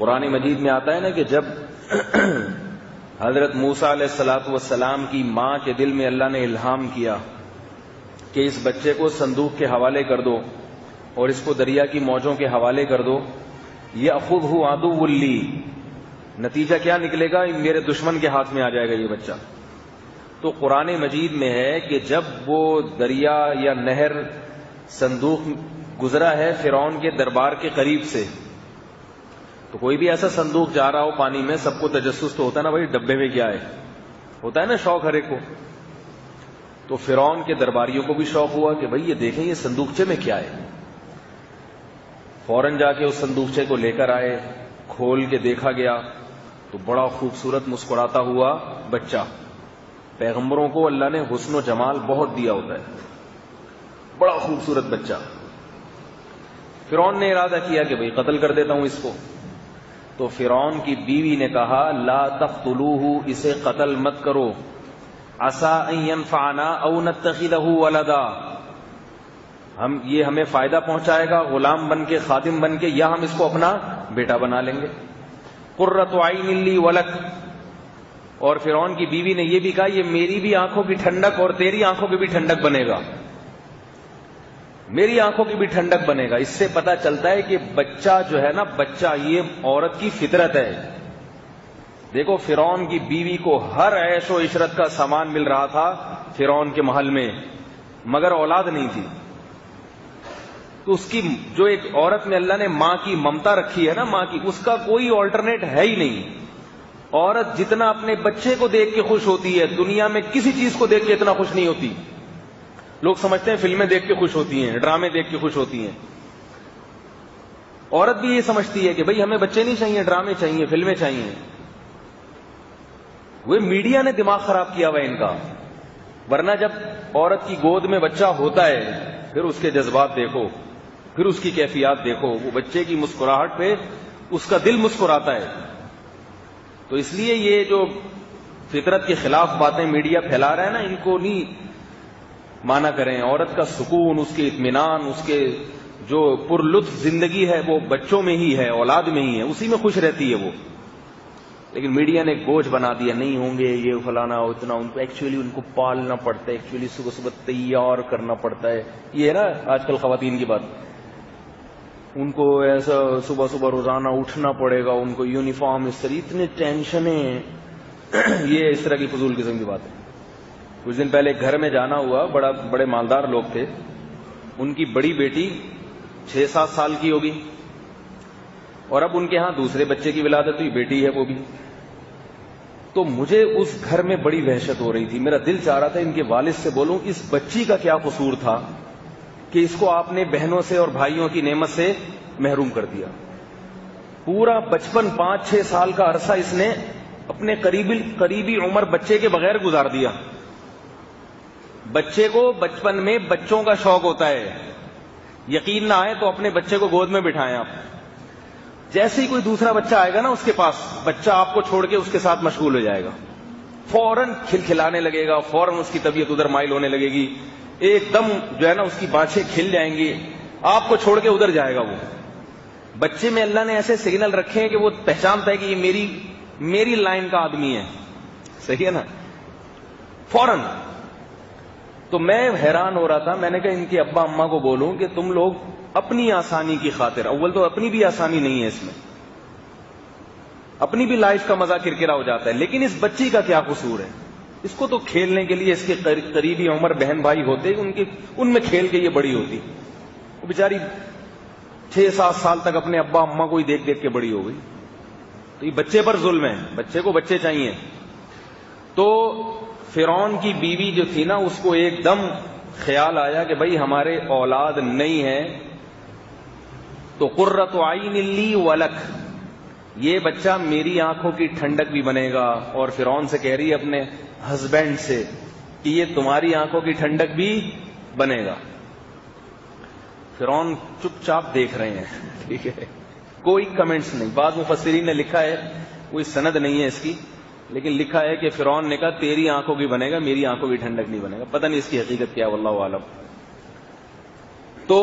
قرآن مجید میں آتا ہے نا کہ جب حضرت موسیٰ علیہ الصلوۃ والسلام کی ماں کے دل میں اللہ نے الہام کیا کہ اس بچے کو صندوق کے حوالے کر دو اور اس کو دریا کی موجوں کے حوالے کر دو، یأخذہ عدو لی، نتیجہ کیا نکلے گا؟ میرے دشمن کے ہاتھ میں آ جائے گا یہ بچہ۔ تو قرآن مجید میں ہے کہ جب وہ دریا یا نہر صندوق گزرا ہے فرعون کے دربار کے قریب سے، تو کوئی بھی ایسا صندوق جا رہا ہو پانی میں، سب کو تجسس تو ہوتا ہے نا بھائی ڈبے میں کیا ہے، ہوتا ہے نا شوق ہر ایک کو۔ تو فرعون کے درباریوں کو بھی شوق ہوا کہ بھائی یہ دیکھیں یہ صندوقچے میں کیا ہے، فوراً جا کے اس صندوقچے کو لے کر آئے، کھول کے دیکھا گیا تو بڑا خوبصورت مسکراتا ہوا بچہ۔ پیغمبروں کو اللہ نے حسن و جمال بہت دیا ہوتا ہے، بڑا خوبصورت بچہ۔ فرعون نے ارادہ کیا کہ بھئی قتل کر دیتا ہوں اس کو، تو فرعون کی بیوی نے کہا لا تقتلوہ، اسے قتل مت کرو، عسیٰ ان ینفعنا او نتخذہ ولدا، یہ ہمیں فائدہ پہنچائے گا غلام بن کے، خادم بن کے، یا ہم اس کو اپنا بیٹا بنا لیں گے۔ قرۃ عین لی ولک، اور فرعون کی بیوی نے یہ بھی کہا یہ میری بھی آنکھوں کی ٹھنڈک اور تیری آنکھوں کی بھی ٹھنڈک بنے گا، میری آنکھوں کی بھی ٹھنڈک بنے گا۔ اس سے پتہ چلتا ہے کہ بچہ جو ہے نا، بچہ یہ عورت کی فطرت ہے۔ دیکھو فرعون کی بیوی کو ہر عیش و عشرت کا سامان مل رہا تھا فرعون کے محل میں، مگر اولاد نہیں تھی۔ تو اس کی جو ایک عورت میں اللہ نے ماں کی ممتا رکھی ہے نا، ماں کی، اس کا کوئی آلٹرنیٹ ہے ہی نہیں۔ عورت جتنا اپنے بچے کو دیکھ کے خوش ہوتی ہے، دنیا میں کسی چیز کو دیکھ کے اتنا خوش نہیں ہوتی۔ لوگ سمجھتے ہیں فلمیں دیکھ کے خوش ہوتی ہیں، ڈرامے دیکھ کے خوش ہوتی ہیں۔ عورت بھی یہ سمجھتی ہے کہ بھئی ہمیں بچے نہیں چاہیے، ڈرامے چاہیے، فلمیں چاہیے۔ وہ میڈیا نے دماغ خراب کیا ہوا ہے ان کا، ورنہ جب عورت کی گود میں بچہ ہوتا ہے پھر اس کے جذبات دیکھو، پھر اس کی کیفیات دیکھو، وہ بچے کی مسکراہٹ پہ اس کا دل مسکراتا ہے۔ تو اس لیے یہ جو فطرت کے خلاف باتیں میڈیا پھیلا رہا ہے نا، ان کو نہیں مانا کریں۔ عورت کا سکون، اس کے اطمینان، اس کے جو پر لطف زندگی ہے وہ بچوں میں ہی ہے، اولاد میں ہی ہے، اسی میں خوش رہتی ہے وہ۔ لیکن میڈیا نے گوج بنا دیا، نہیں ہوں گے یہ فلانا اتنا، ان کو ایکچولی ان کو پالنا پڑتا ہے، ایکچولی صبح صبح تیار کرنا پڑتا ہے۔ یہ ہے نا آج کل خواتین کی بات، ان کو ایسا صبح صبح روزانہ اٹھنا پڑے گا، ان کو یونیفارم اس طرح، اتنے ٹینشنیں، یہ اس طرح کی فضول قسم کی بات ہے۔ کچھ دن پہلے گھر میں جانا ہوا، بڑے مالدار لوگ تھے، ان کی بڑی بیٹی 6-7 سال کی ہوگی، اور اب ان کے ہاں دوسرے بچے کی ولادت ہوئی، بیٹی ہے وہ بھی۔ تو مجھے اس گھر میں بڑی وحشت ہو رہی تھی، میرا دل چاہ رہا تھا ان کے والد سے بولوں اس بچی کا کیا قصور تھا کہ اس کو آپ نے بہنوں سے اور بھائیوں کی نعمت سے محروم کر دیا۔ پورا بچپن 5-6 سال کا عرصہ اس نے اپنے قریبی عمر بچے کے بغیر گزار دیا۔ بچے کو بچپن میں بچوں کا شوق ہوتا ہے، یقین نہ آئے تو اپنے بچے کو گود میں بٹھائیں آپ، جیسے ہی کوئی دوسرا بچہ آئے گا نا اس کے پاس، بچہ آپ کو چھوڑ کے اس کے ساتھ مشغول ہو جائے گا، فوراً کھلکھلانے لگے گا، فوراً اس کی طبیعت ادھر مائل ہونے لگے گی، ایک دم جو ہے نا اس کی بانچیں کھل جائیں گی، آپ کو چھوڑ کے ادھر جائے گا۔ وہ بچے میں اللہ نے ایسے سگنل رکھے ہیں کہ وہ پہچانتا ہے کہ یہ میری لائن کا آدمی ہے، صحیح ہے نا، فوراً۔ تو میں حیران ہو رہا تھا، میں نے کہا ان کے ابا اماں کو بولوں کہ تم لوگ اپنی آسانی کی خاطر، اول تو اپنی بھی آسانی نہیں ہے اس میں، اپنی بھی لائف کا مزہ کرکرا ہو جاتا ہے، لیکن اس بچی کا کیا قصور ہے؟ اس کو تو کھیلنے کے لیے اس کے قریبی عمر بہن بھائی ہوتے، ان میں کھیل کے یہ بڑی ہوتی، وہ بیچاری 6-7 سال تک اپنے ابا اماں کو ہی دیکھ دیکھ کے بڑی ہو گئی۔ تو یہ بچے پر ظلم ہے، بچے کو بچے چاہیے۔ تو فرعون کی بیوی جو تھی نا، اس کو ایک دم خیال آیا کہ بھئی ہمارے اولاد نہیں ہے، تو قرۃ عین لی ولک، یہ بچہ میری آنکھوں کی ٹھنڈک بھی بنے گا، اور فرعون سے کہہ رہی ہے اپنے ہسبینڈ سے کہ یہ تمہاری آنکھوں کی ٹھنڈک بھی بنے گا۔ فرعون چپ چاپ دیکھ رہے ہیں، ٹھیک ہے، کوئی کمنٹس نہیں۔ بعض مفسرین نے لکھا ہے، کوئی سند نہیں ہے اس کی، لیکن لکھا ہے کہ فرعون نے کہا تیری آنکھوں کی بنے گا، میری آنکھوں کی ٹھنڈک نہیں بنے گا۔ پتہ نہیں اس کی حقیقت کیا، واللہ اعلم۔ تو